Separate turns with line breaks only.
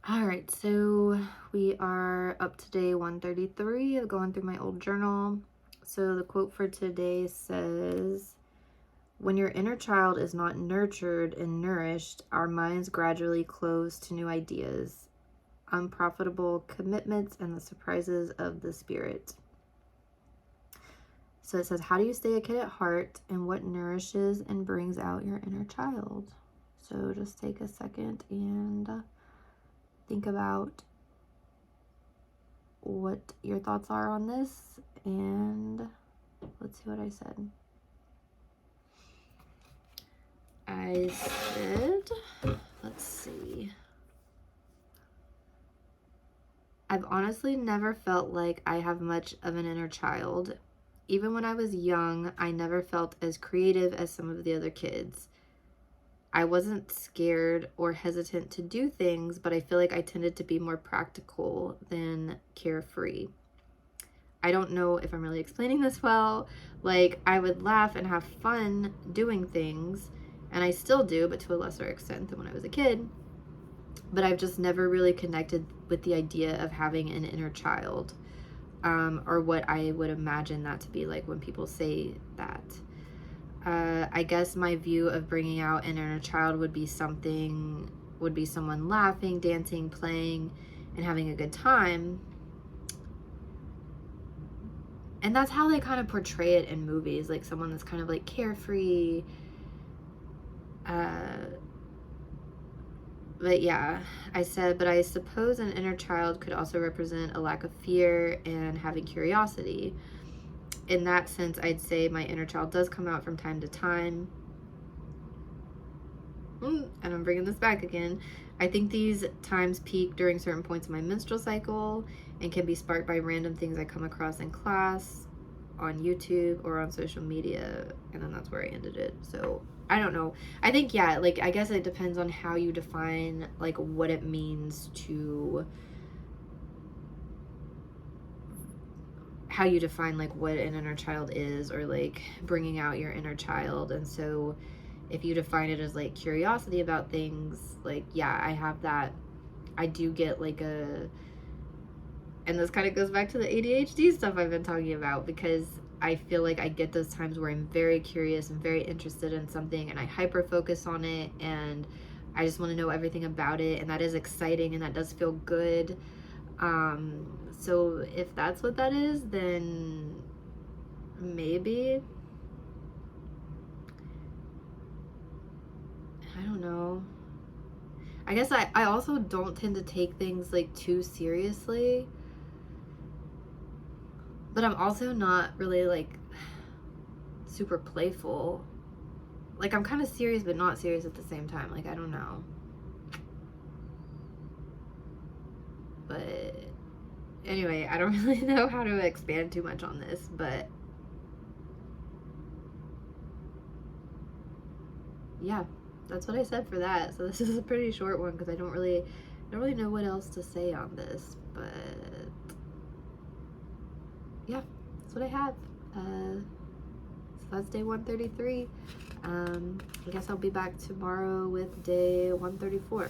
All right, so we are up to day 133 of going through my old journal. So the quote for today says, "When your inner child is not nurtured and nourished, our minds gradually close to new ideas, unprofitable commitments, and the surprises of the spirit." So it says, how do you stay a kid at heart, and what nourishes and brings out your inner child? So just take a second and think about what your thoughts are on this, and let's see what I said. I said, let's see. I've honestly never felt like I have much of an inner child. Even when I was young, I never felt as creative as some of the other kids. I wasn't scared or hesitant to do things, but I feel like I tended to be more practical than carefree. I don't know if I'm really explaining this well. Like, I would laugh and have fun doing things, and I still do, but to a lesser extent than when I was a kid. But I've just never really connected with the idea of having an inner child, or what I would imagine that to be like when people say that. I guess my view of bringing out an inner child would be someone laughing, dancing, playing, and having a good time. And that's how they kind of portray it in movies, like someone that's kind of like carefree. But yeah, I said, but I suppose an inner child could also represent a lack of fear and having curiosity. In that sense, I'd say my inner child does come out from time to time. And I'm bringing this back again. I think these times peak during certain points of my menstrual cycle and can be sparked by random things I come across in class, on YouTube, or on social media. And then that's where I ended it. So I don't know. I think, yeah, like, I guess it depends on how you define, like, what it means to, how you define, like, what an inner child is, or, like, bringing out your inner child. And so if you define it as, like, curiosity about things, like, yeah, I have that. I do get, like, and this kind of goes back to the ADHD stuff I've been talking about, because I feel like I get those times where I'm very curious and very interested in something, and I hyper focus on it, and I just want to know everything about it, and that is exciting, and that does feel good. So if that's what that is, then maybe, I don't know. I guess I also don't tend to take things, like, too seriously, but I'm also not really, like, super playful. Like, I'm kind of serious but not serious at the same time. Like, I don't know. But anyway, I don't really know how to expand too much on this, but yeah, that's what I said for that. So this is a pretty short one because I don't really know what else to say on this, but yeah, that's what I have. So that's day 133. I guess I'll be back tomorrow with day 134.